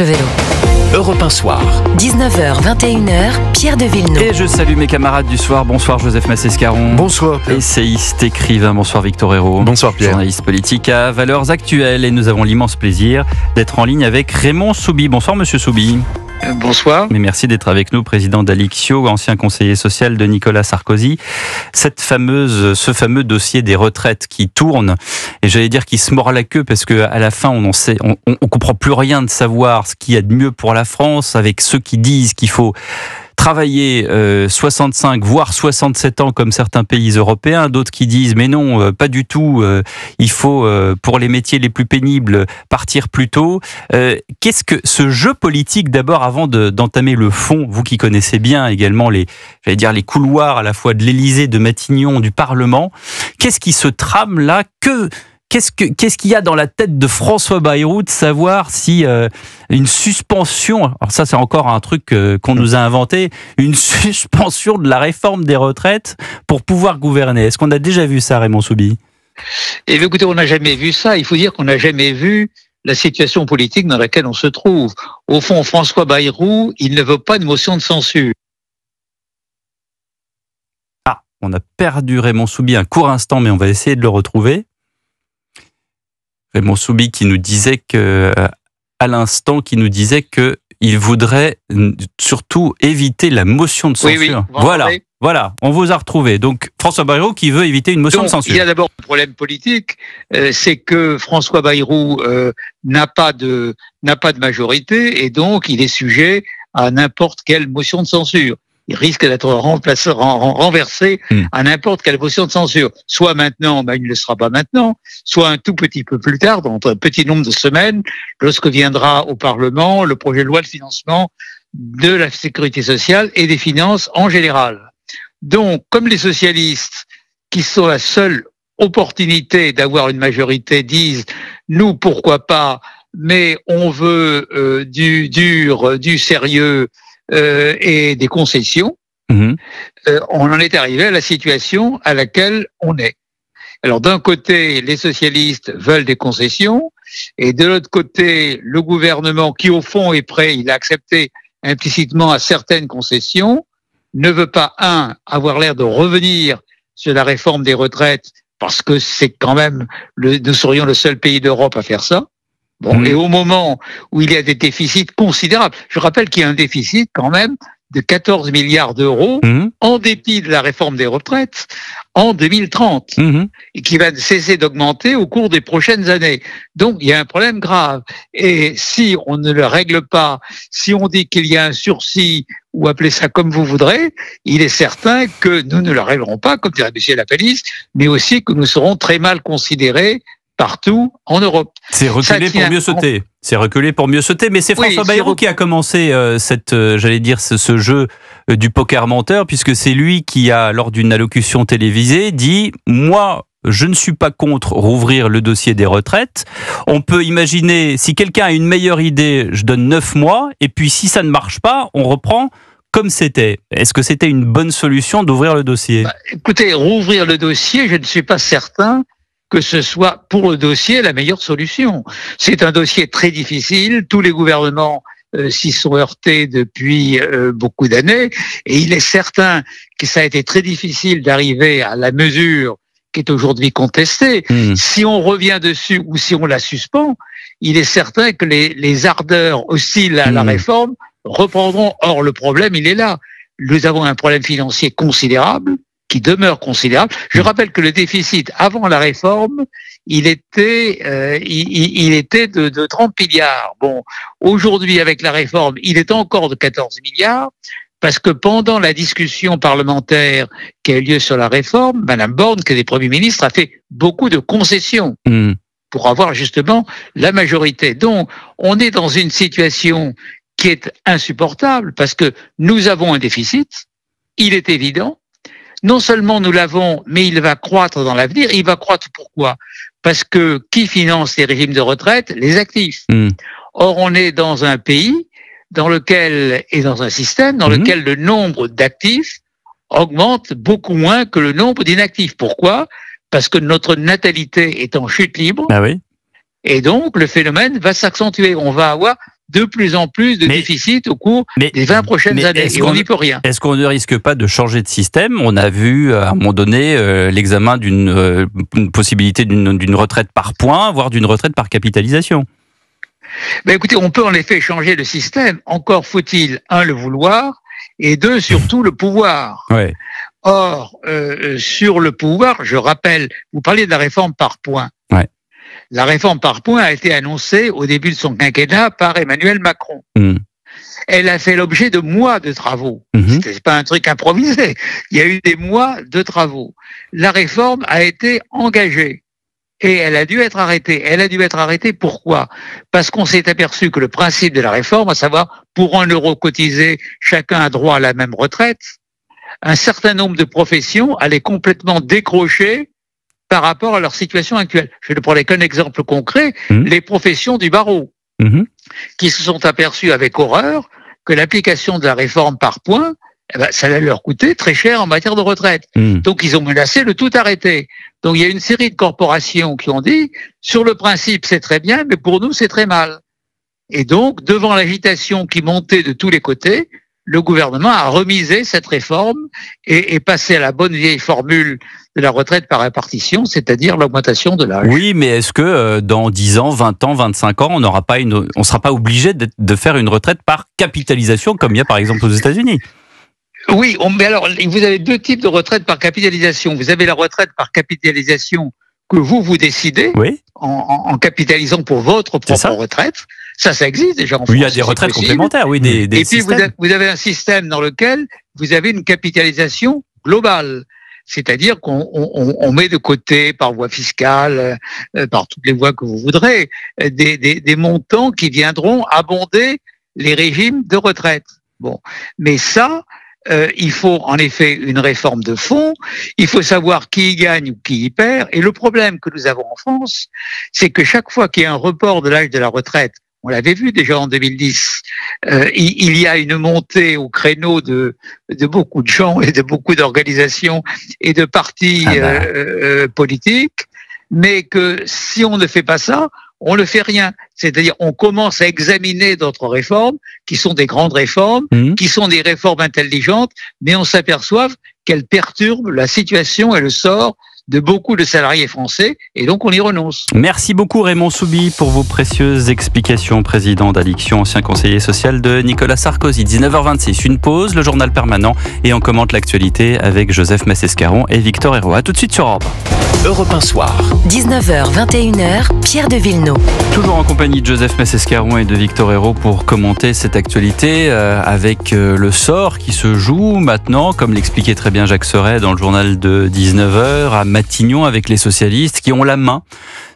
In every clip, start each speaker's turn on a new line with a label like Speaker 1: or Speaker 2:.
Speaker 1: Vélo.
Speaker 2: Europe 1 Soir.
Speaker 1: 19h, 21h, Pierre de Villeneuve.
Speaker 3: Et je salue mes camarades du soir. Bonsoir Joseph Massescaron.
Speaker 4: Bonsoir Pierre.
Speaker 3: Essayiste, écrivain. Bonsoir Victor Hérault.
Speaker 4: Bonsoir Pierre.
Speaker 3: Journaliste politique à Valeurs Actuelles. Et nous avons l'immense plaisir d'être en ligne avec Raymond Soubi. Bonsoir Monsieur Soubi.
Speaker 5: Bonsoir.
Speaker 3: Mais merci d'être avec nous, président d'Alixio, ancien conseiller social de Nicolas Sarkozy. Ce fameux dossier des retraites qui tourne, et j'allais dire qui se mord la queue, parce que à la fin on comprend plus rien de savoir ce qu'il y a de mieux pour la France, avec ceux qui disent qu'il faut travailler 65 voire 67 ans comme certains pays européens, d'autres qui disent mais non, pas du tout, il faut pour les métiers les plus pénibles partir plus tôt. Qu'est-ce que ce jeu politique, d'abord avant d'entamer le fond, vous qui connaissez bien également les couloirs à la fois de l'Élysée, de Matignon, du Parlement, qu'est-ce qui se trame là? Qu'est-ce qu'il y a dans la tête de François Bayrou de savoir si une suspension, alors ça c'est encore un truc qu'on nous a inventé, une suspension de la réforme des retraites pour pouvoir gouverner. Est-ce qu'on a déjà vu ça, Raymond Soubi?
Speaker 5: Et écoutez, on n'a jamais vu ça. Il faut dire qu'on n'a jamais vu la situation politique dans laquelle on se trouve. Au fond, François Bayrou, il ne veut pas de motion de censure.
Speaker 3: Ah, on a perdu Raymond Soubi un court instant, mais on va essayer de le retrouver. Raymond Soubi qui nous disait à l'instant, il voudrait surtout éviter la motion de censure.
Speaker 5: Oui.
Speaker 3: Voilà, on vous a retrouvé. Donc François Bayrou qui veut éviter une motion de censure.
Speaker 5: Il y a d'abord un problème politique, c'est que François Bayrou n'a pas de majorité et donc il est sujet à n'importe quelle motion de censure. Il risque d'être renversé à n'importe quelle motion de censure. Soit maintenant, il ne le sera pas maintenant, soit un tout petit peu plus tard, dans un petit nombre de semaines, lorsque viendra au Parlement le projet de loi de financement de la sécurité sociale et des finances en général. Donc, comme les socialistes, qui sont la seule opportunité d'avoir une majorité, disent « nous, pourquoi pas, mais on veut du dur, du sérieux », et des concessions, on en est arrivé à la situation à laquelle on est. Alors d'un côté, les socialistes veulent des concessions, et de l'autre côté, le gouvernement, qui au fond est prêt, il a accepté implicitement à certaines concessions, ne veut pas, avoir l'air de revenir sur la réforme des retraites, parce que c'est quand même, nous serions le seul pays d'Europe à faire ça. Bon, et au moment où il y a des déficits considérables, je rappelle qu'il y a un déficit quand même de 14 milliards d'euros en dépit de la réforme des retraites en 2030 et qui va cesser d'augmenter au cours des prochaines années. Donc il y a un problème grave et si on ne le règle pas, si on dit qu'il y a un sursis ou appelez ça comme vous voudrez, il est certain que nous ne le réglerons pas, comme dirait M. Lapalisse, mais aussi que nous serons très mal considérés partout en Europe.
Speaker 3: C'est reculer pour mieux sauter. C'est reculer pour mieux sauter. Mais c'est François Bayrou qui a commencé ce jeu du poker menteur, puisque c'est lui qui a, lors d'une allocution télévisée, dit « Moi, je ne suis pas contre rouvrir le dossier des retraites. On peut imaginer, si quelqu'un a une meilleure idée, je donne 9 mois, et puis si ça ne marche pas, on reprend comme c'était. » Est-ce que c'était une bonne solution d'ouvrir le dossier?
Speaker 5: Écoutez, rouvrir le dossier, je ne suis pas certain que ce soit pour le dossier la meilleure solution. C'est un dossier très difficile, tous les gouvernements s'y sont heurtés depuis beaucoup d'années, et il est certain que ça a été très difficile d'arriver à la mesure qui est aujourd'hui contestée. Si on revient dessus ou si on la suspend, il est certain que les ardeurs hostiles à la réforme reprendront. Or, le problème, il est là. Nous avons un problème financier considérable, qui demeure considérable. Je rappelle que le déficit avant la réforme, il était de 30 milliards. Bon, aujourd'hui avec la réforme, il est encore de 14 milliards parce que pendant la discussion parlementaire qui a eu lieu sur la réforme, Madame Borne, qui est Premier ministre, a fait beaucoup de concessions pour avoir justement la majorité. Donc, on est dans une situation qui est insupportable parce que nous avons un déficit, il est évident. Non seulement nous l'avons, mais il va croître dans l'avenir. Il va croître pourquoi? Parce que qui finance les régimes de retraite? Les actifs. Or, on est dans un pays dans lequel, et dans un système dans lequel le nombre d'actifs augmente beaucoup moins que le nombre d'inactifs. Pourquoi? Parce que notre natalité est en chute libre.
Speaker 3: Ah oui.
Speaker 5: Et donc, le phénomène va s'accentuer. On va avoir de plus en plus de déficit au cours des 20 prochaines années. Et on n'y peut rien.
Speaker 3: Est-ce qu'on ne risque pas de changer de système ? On a vu à un moment donné l'examen d'une possibilité d'une retraite par points, voire d'une retraite par capitalisation.
Speaker 5: Ben écoutez, on peut en effet changer de système. Encore faut-il, un, le vouloir, et deux, surtout le pouvoir.
Speaker 3: Ouais.
Speaker 5: Or, sur le pouvoir, je rappelle, vous parliez de la réforme par points.
Speaker 3: Ouais.
Speaker 5: La réforme par points a été annoncée au début de son quinquennat par Emmanuel Macron. Elle a fait l'objet de mois de travaux. C'est pas un truc improvisé. Il y a eu des mois de travaux. La réforme a été engagée. Et elle a dû être arrêtée. Elle a dû être arrêtée pourquoi ? Parce qu'on s'est aperçu que le principe de la réforme, à savoir pour 1 euro cotisé, chacun a droit à la même retraite, un certain nombre de professions allaient complètement décrocher par rapport à leur situation actuelle. Je ne prends qu'un exemple concret, les professions du barreau, qui se sont aperçues avec horreur que l'application de la réforme par points, ça allait leur coûter très cher en matière de retraite. Donc ils ont menacé de tout arrêter. Donc il y a une série de corporations qui ont dit, sur le principe c'est très bien, mais pour nous c'est très mal. Et donc, devant l'agitation qui montait de tous les côtés, le gouvernement a remisé cette réforme et passé à la bonne vieille formule de la retraite par répartition, c'est-à-dire l'augmentation de l'âge.
Speaker 3: Oui, mais est-ce que dans 10 ans, 20 ans, 25 ans, on sera pas obligé de faire une retraite par capitalisation, comme il y a par exemple aux États-Unis ?
Speaker 5: Oui, mais alors, vous avez 2 types de retraite par capitalisation. Vous avez la retraite par capitalisation que vous décidez,
Speaker 3: oui,
Speaker 5: en capitalisant pour votre propre retraite. Ça existe déjà en France.
Speaker 3: Oui, il y a des retraites complémentaires, oui, des
Speaker 5: et puis
Speaker 3: systèmes.
Speaker 5: vous avez un système dans lequel vous avez une capitalisation globale. C'est-à-dire qu'on met de côté, par voie fiscale, par toutes les voies que vous voudrez, des montants qui viendront abonder les régimes de retraite. Bon, mais ça, il faut en effet une réforme de fond, il faut savoir qui y gagne ou qui y perd, et le problème que nous avons en France, c'est que chaque fois qu'il y a un report de l'âge de la retraite, on l'avait vu déjà en 2010, il y a une montée au créneau de beaucoup de gens et de beaucoup d'organisations et de partis politiques, mais que si on ne fait pas ça, on ne fait rien. C'est-à-dire, on commence à examiner d'autres réformes, qui sont des grandes réformes, qui sont des réformes intelligentes, mais on s'aperçoit qu'elles perturbent la situation et le sort de beaucoup de salariés français, et donc on y renonce.
Speaker 3: Merci beaucoup Raymond Soubi pour vos précieuses explications. Président d'Aliction, ancien conseiller social de Nicolas Sarkozy. 19h26, une pause, le journal permanent, et on commente l'actualité avec Joseph Massescaron et Victor Hérault. A tout de suite sur Europe 1.
Speaker 1: Europe 1 Soir. 19h, 21h, Pierre de Villeneuve.
Speaker 3: Toujours en compagnie de Joseph Massescaron et de Victor Hérault pour commenter cette actualité avec le sort qui se joue maintenant, comme l'expliquait très bien Jacques Serret dans le journal de 19h, à Matignon avec les socialistes qui ont la main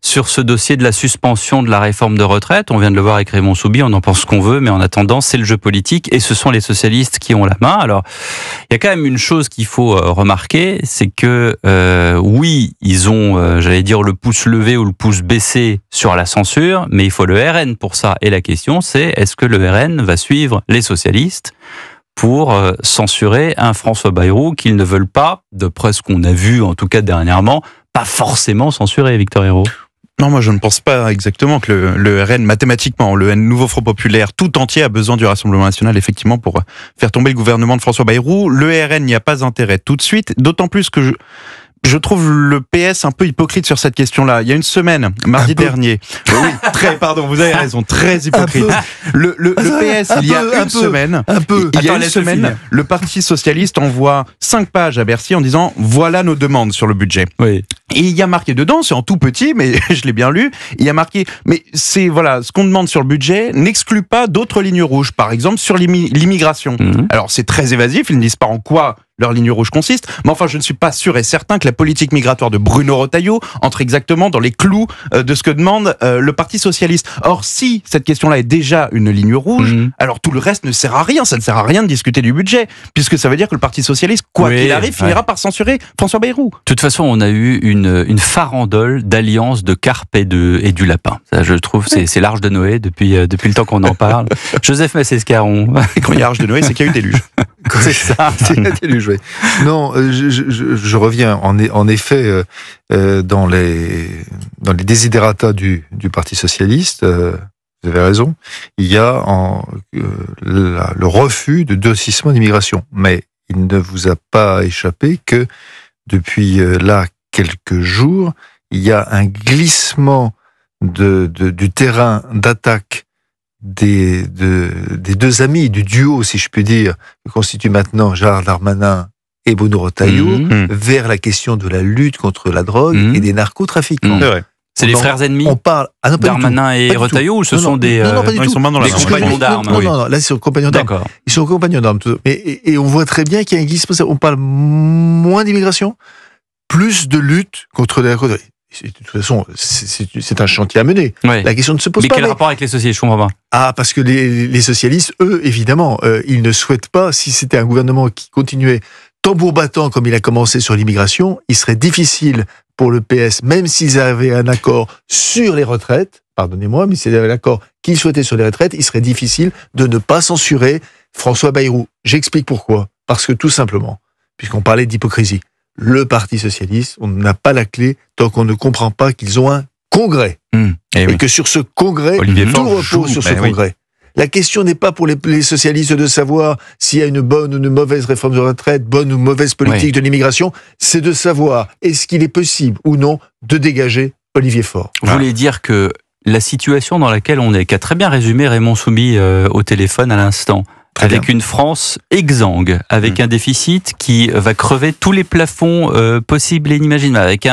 Speaker 3: sur ce dossier de la suspension de la réforme de retraite. On vient de le voir avec Raymond Soubi, on en pense ce qu'on veut, mais en attendant, c'est le jeu politique et ce sont les socialistes qui ont la main. Alors, il y a quand même une chose qu'il faut remarquer, c'est que oui, ils ont, j'allais dire, le pouce levé ou le pouce baissé sur la censure, mais il faut le RN pour ça. Et la question, c'est est-ce que le RN va suivre les socialistes pour censurer un François Bayrou qu'ils ne veulent pas, d'après ce qu'on a vu en tout cas dernièrement, pas forcément censurer, Victor Hérault.
Speaker 2: Non, moi je ne pense pas exactement que le RN, mathématiquement, le Nouveau Front Populaire tout entier a besoin du Rassemblement National, effectivement, pour faire tomber le gouvernement de François Bayrou. Le RN n'y a pas intérêt tout de suite, d'autant plus que je trouve le PS un peu hypocrite sur cette question-là. Il y a une semaine, mardi dernier. Oui, vous avez raison, très hypocrite. Le PS, il y a une semaine, le Parti Socialiste envoie 5 pages à Bercy en disant voilà nos demandes sur le budget.
Speaker 3: Oui.
Speaker 2: Et il y a marqué dedans, c'est en tout petit, mais je l'ai bien lu, il y a marqué, mais c'est, voilà, ce qu'on demande sur le budget n'exclut pas d'autres lignes rouges, par exemple sur l'immigration. Alors c'est très évasif, ils ne disent pas en quoi leur ligne rouge consiste, mais enfin je ne suis pas sûr et certain que la politique migratoire de Bruno Retailleau entre exactement dans les clous de ce que demande le Parti Socialiste. Or si cette question-là est déjà une ligne rouge, alors tout le reste ne sert à rien, ça ne sert à rien de discuter du budget, puisque ça veut dire que le Parti Socialiste, quoi qu'il arrive, finira par censurer François Bayrou.
Speaker 3: De toute façon, on a eu une farandole d'alliance de carpe et du lapin. Ça, je trouve, c'est l'Arche de Noé depuis le temps qu'on en parle. Joseph Massescaron.
Speaker 2: Quand il y a Arche de Noé, c'est qu'il y a eu déluge.
Speaker 3: C'est ça.
Speaker 4: C'est un déluge, oui. Non, je reviens en effet dans les desiderata du Parti Socialiste. vous avez raison, il y a le refus de durcissement d'immigration. Mais il ne vous a pas échappé que depuis là quelques jours, il y a un glissement du terrain d'attaque des deux amis, du duo, si je puis dire, que constituent maintenant Gérald Darmanin et Bruno Retailleau, vers la question de la lutte contre la drogue et des narcotrafiquants.
Speaker 2: C'est vrai.
Speaker 3: C'est les frères ennemis
Speaker 4: On parle
Speaker 3: Darmanin et Retailleau, ou ce sont des
Speaker 2: ils sont dans la
Speaker 3: compagnons d'armes?
Speaker 4: Non, là, ils sont compagnons d'armes.
Speaker 3: D'accord.
Speaker 4: Ils sont compagnons d'armes. Et on voit très bien qu'il y a un glissement. On parle moins d'immigration, plus de lutte contre la narcotrafic. De toute façon, c'est un chantier à mener.
Speaker 3: Ouais.
Speaker 4: La question ne se pose
Speaker 3: Mais
Speaker 4: pas.
Speaker 3: quel rapport avec les socialistes? Je comprends pas.
Speaker 4: Ah, parce que les socialistes, eux, évidemment, ils ne souhaitent pas, si c'était un gouvernement qui continuait tambour battant comme il a commencé sur l'immigration, il serait difficile pour le PS, même s'ils avaient un accord sur les retraites, pardonnez-moi, mais s'ils avaient l'accord qu'ils souhaitaient sur les retraites, il serait difficile de ne pas censurer François Bayrou. J'explique pourquoi. Parce que tout simplement, puisqu'on parlait d'hypocrisie, le Parti socialiste, on n'a pas la clé tant qu'on ne comprend pas qu'ils ont un congrès. Et que sur ce congrès, tout repose sur ce congrès. La question n'est pas pour les socialistes de savoir s'il y a une bonne ou une mauvaise réforme de retraite, bonne ou mauvaise politique de l'immigration, c'est de savoir est-ce qu'il est possible ou non de dégager Olivier Faure.
Speaker 3: Vous voulez dire que la situation dans laquelle on est, qu'a très bien résumé Raymond Soumy au téléphone à l'instant, avec une France exsangue, avec un déficit qui va crever tous les plafonds possibles et inimaginables, avec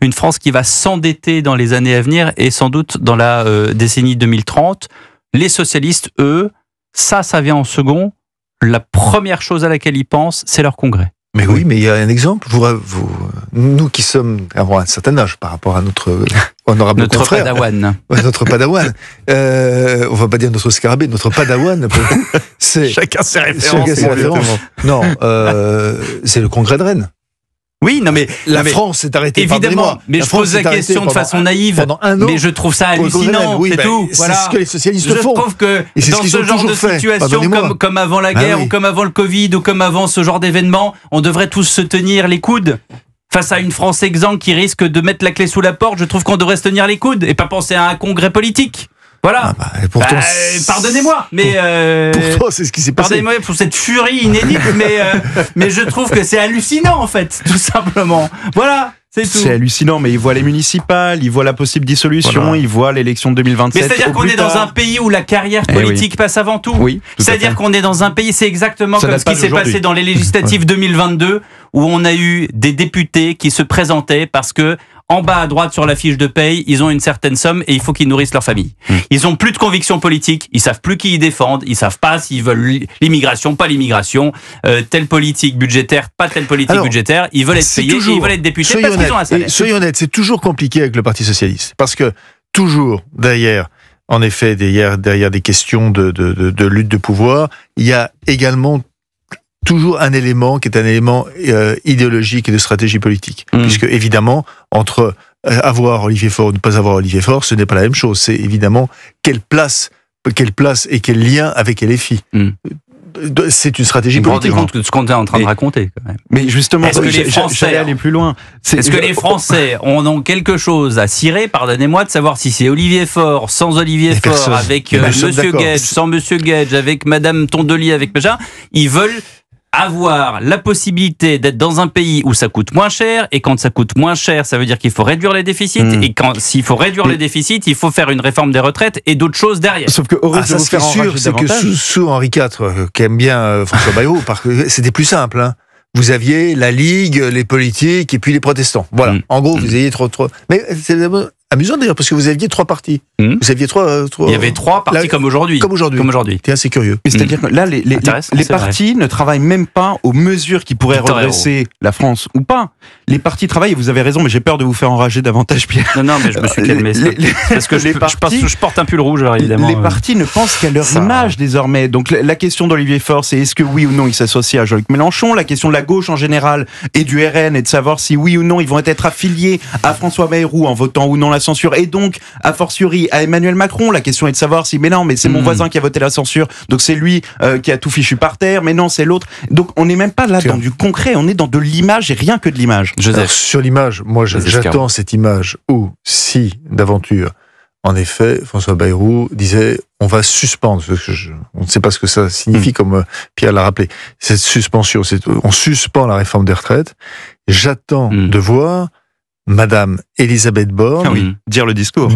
Speaker 3: une France qui va s'endetter dans les années à venir et sans doute dans la décennie 2030. Les socialistes, eux, ça vient en second. La première chose à laquelle ils pensent, c'est leur congrès.
Speaker 4: Mais oui, mais il y a un exemple. Nous qui sommes avons un certain âge par rapport à notre honorable confrère,
Speaker 3: padawan.
Speaker 4: Notre padawan. On va pas dire notre scarabée, notre padawan. C'est
Speaker 2: chacun ses références.
Speaker 4: Non, c'est le congrès de Rennes.
Speaker 3: Oui, non mais
Speaker 4: la France s'est arrêtée.
Speaker 3: Évidemment, mais je pose la question de façon naïve.
Speaker 4: Pendant un an,
Speaker 3: mais je trouve ça hallucinant, c'est tout.
Speaker 4: Voilà. C'est ce que les socialistes font.
Speaker 3: Je trouve que dans ce genre de situation, comme avant la guerre, ou comme avant le Covid, ou comme avant ce genre d'événement, on devrait tous se tenir les coudes. Face à une France exsangue qui risque de mettre la clé sous la porte, je trouve qu'on devrait se tenir les coudes et pas penser à un congrès politique. Voilà.
Speaker 4: Pourtant,
Speaker 3: pardonnez-moi, mais
Speaker 4: pourtant c'est ce qui s'est passé.
Speaker 3: Pardonnez-moi pour cette furie inédite, mais je trouve que c'est hallucinant en fait, tout simplement. Voilà.
Speaker 2: C'est hallucinant, mais ils voient les municipales, ils voient la possible dissolution, ils voient l'élection de 2027.
Speaker 3: Mais c'est-à-dire qu'on est dans un pays où la carrière politique passe avant tout.
Speaker 2: Oui.
Speaker 3: C'est-à-dire qu'on est dans un pays, c'est exactement comme ce qui s'est passé dans les législatives 2022, où on a eu des députés qui se présentaient parce que en bas à droite sur la fiche de paye, ils ont une certaine somme et il faut qu'ils nourrissent leur famille. Ils ont plus de conviction politique, ils savent plus qui ils défendent, ils savent pas s'ils veulent l'immigration, pas l'immigration, telle politique budgétaire, pas telle politique budgétaire, ils veulent être payés, ils veulent être députés parce qu'ils ont un salaire.
Speaker 4: Soyons honnêtes, c'est toujours compliqué avec le Parti socialiste parce que toujours derrière, en effet, derrière des questions de lutte de pouvoir, il y a également toujours un élément qui est un élément idéologique et de stratégie politique. Puisque, évidemment, entre avoir Olivier Faure ou ne pas avoir Olivier Faure, ce n'est pas la même chose. C'est évidemment quelle place et quel lien avec LFI. C'est une stratégie politique.
Speaker 3: Vous vous rendez compte de ce qu'on est en train de raconter, quand même.
Speaker 2: Mais justement,
Speaker 3: est-ce que les Français,
Speaker 2: j'allais aller plus loin.
Speaker 3: Est-ce que les Français ont quelque chose à cirer, pardonnez-moi, de savoir si c'est Olivier Faure, sans Olivier Faure, avec Monsieur Gage, sans Monsieur Gage, avec Madame Tondelier, avec machin, ils veulent avoir la possibilité d'être dans un pays où ça coûte moins cher, et quand ça coûte moins cher, ça veut dire qu'il faut réduire les déficits, et s'il faut réduire les déficits, il faut faire une réforme des retraites et d'autres choses derrière.
Speaker 2: Sauf que
Speaker 4: ça ce qui est sûr, c'est que sous Henri IV, qui aime bien François Bayrou, parce que c'était plus simple, hein. Vous aviez la Ligue, les politiques et puis les protestants. Voilà. En gros, vous aviez trop. Mais c'est amusant d'ailleurs parce que vous aviez trois partis. Vous aviez trois.
Speaker 3: Il y avait trois partis comme aujourd'hui.
Speaker 4: Comme aujourd'hui. C'est assez curieux.
Speaker 2: Mais c'est-à-dire que là, les partis ne travaillent même pas aux mesures qui pourraient redresser la France ou pas. Les partis travaillent. Et vous avez raison, mais j'ai peur de vous faire enrager davantage, Pierre.
Speaker 3: Non, mais je me suis calmé. Parce que je porte un pull rouge, alors évidemment.
Speaker 2: Les partis ne pensent qu'à leur image désormais. Donc la question d'Olivier Faure, c'est est-ce que oui ou non il s'associe à Jean-Luc Mélenchon. La question de la gauche en général et du RN est de savoir si oui ou non ils vont être affiliés à François Bayrou en votant ou non la censure et donc a fortiori à Emmanuel Macron. La question est de savoir si mais c'est mon voisin qui a voté la censure, donc c'est lui qui a tout fichu par terre, mais non c'est l'autre. Donc on n'est même pas là dans du concret, on est dans de l'image et rien que de l'image.
Speaker 4: Alors, sur l'image, moi j'attends cette image où si d'aventure en effet, François Bayrou disait on va suspendre. On ne sait pas ce que ça signifie, comme Pierre l'a rappelé. Cette suspension, on suspend la réforme des retraites. J'attends de voir Madame Elisabeth Borne
Speaker 2: dire le discours.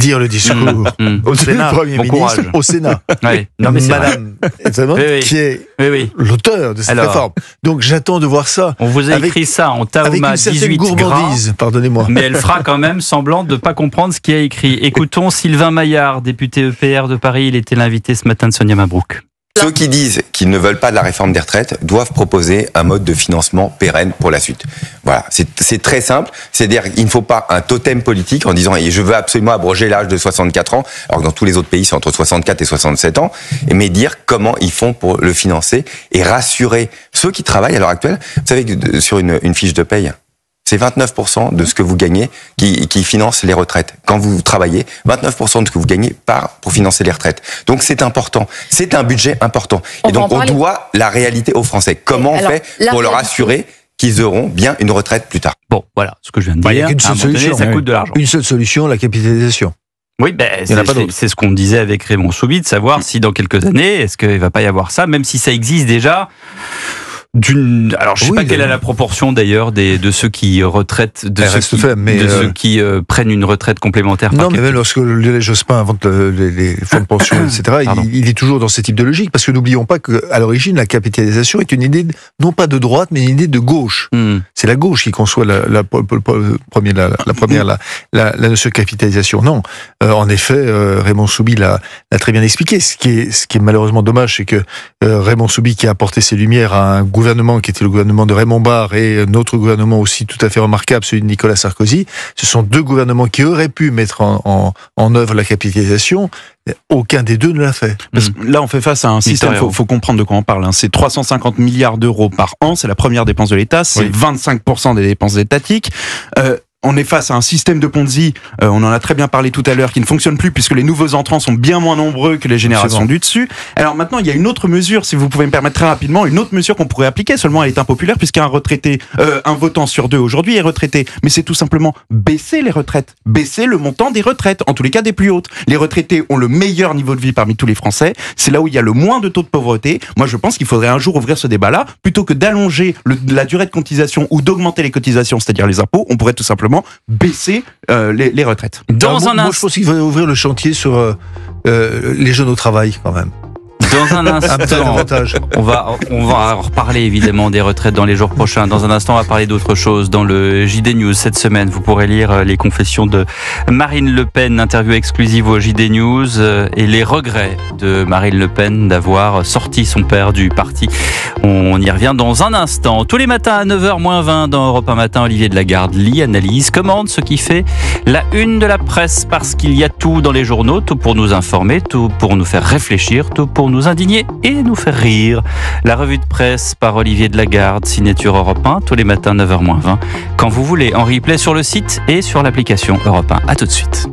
Speaker 4: Au Sénat, Premier ministre, au Sénat.
Speaker 3: Oui. Non, mais
Speaker 4: Madame qui est l'auteur de cette réforme. Donc j'attends de voir ça.
Speaker 3: On vous a écrit ça en Tahoma 18
Speaker 4: gourmandise, pardonnez-moi.
Speaker 3: Mais elle fera quand même semblant de ne pas comprendre ce qu'il y a écrit. Écoutons Sylvain Maillard, député EPR de Paris. Il était l'invité ce matin de Sonia Mabrouk.
Speaker 6: Ceux qui disent qu'ils ne veulent pas de la réforme des retraites doivent proposer un mode de financement pérenne pour la suite. Voilà, c'est très simple. C'est-à-dire qu'il ne faut pas un totem politique en disant « je veux absolument abroger l'âge de 64 ans », alors que dans tous les autres pays, c'est entre 64 et 67 ans, mais dire comment ils font pour le financer et rassurer ceux qui travaillent à l'heure actuelle. Vous savez que sur une fiche de paye, c'est 29% de ce que vous gagnez qui finance les retraites. Quand vous travaillez, 29% de ce que vous gagnez part pour financer les retraites. Donc c'est important. C'est un budget important. Et donc on doit la réalité aux Français. Comment on fait pour leur assurer qu'ils auront bien une retraite plus tard?
Speaker 3: Bon, voilà ce que je viens de dire.
Speaker 4: Il n'y a qu'une seule solution.
Speaker 3: Ça coûte de l'argent.
Speaker 4: Une seule solution, la capitalisation.
Speaker 3: Oui, c'est ce qu'on disait avec Raymond Soubi, de savoir si dans quelques années, est-ce qu'il ne va pas y avoir ça, même si ça existe déjà. Alors, je sais pas quelle est la proportion d'ailleurs de ceux qui retraitent, ceux qui prennent une retraite complémentaire.
Speaker 4: Non, mais même lorsque Lionel Jospin invente les fonds de pension, etc., il est toujours dans ce type de logique, parce que n'oublions pas qu'à l'origine, la capitalisation est une idée non pas de droite, mais une idée de gauche. C'est la gauche qui conçoit la notion de capitalisation. Non, en effet, Raymond Soubi l'a très bien expliqué. Ce qui est malheureusement dommage, c'est que Raymond Soubi, qui a apporté ses lumières à un gouvernement qui était le gouvernement de Raymond Barre et notre gouvernement aussi tout à fait remarquable, celui de Nicolas Sarkozy, ce sont deux gouvernements qui auraient pu mettre en œuvre la capitalisation. Aucun des deux ne l'a fait.
Speaker 2: Parce que là, on fait face à un système, faut comprendre de quoi on parle. C'est 350 milliards d'euros par an, c'est la première dépense de l'État, c'est 25% des dépenses étatiques. On est face à un système de Ponzi, on en a très bien parlé tout à l'heure, qui ne fonctionne plus puisque les nouveaux entrants sont bien moins nombreux que les générations du dessus. Alors maintenant, il y a une autre mesure, si vous pouvez me permettre très rapidement, une autre mesure qu'on pourrait appliquer, seulement elle est impopulaire puisqu'un retraité, un votant sur deux aujourd'hui est retraité. Mais c'est tout simplement baisser les retraites, baisser le montant des retraites, en tous les cas des plus hautes. Les retraités ont le meilleur niveau de vie parmi tous les Français, c'est là où il y a le moins de taux de pauvreté. Moi je pense qu'il faudrait un jour ouvrir ce débat-là, plutôt que d'allonger la durée de cotisation ou d'augmenter les cotisations, c'est-à-dire les impôts, on pourrait tout simplement baisser les retraites.
Speaker 4: Moi, je pense qu'il faut ouvrir le chantier sur les jeunes au travail, quand même.
Speaker 3: Dans un instant, on va en reparler évidemment des retraites dans les jours prochains. Dans un instant, on va parler d'autre chose. Dans le JD News cette semaine, vous pourrez lire les confessions de Marine Le Pen, interview exclusive au JD News, et les regrets de Marine Le Pen d'avoir sorti son père du parti. On y revient dans un instant. Tous les matins à 9h-20 dans Europe 1 Matin, Olivier de Lagarde lit, analyse, commente ce qui fait la une de la presse, parce qu'il y a tout dans les journaux, tout pour nous informer, tout pour nous faire réfléchir, tout pour nous indigner et nous faire rire. La revue de presse par Olivier de Lagarde, signature Europe 1, tous les matins 9h-20, quand vous voulez, en replay sur le site et sur l'application Europe 1. À tout de suite.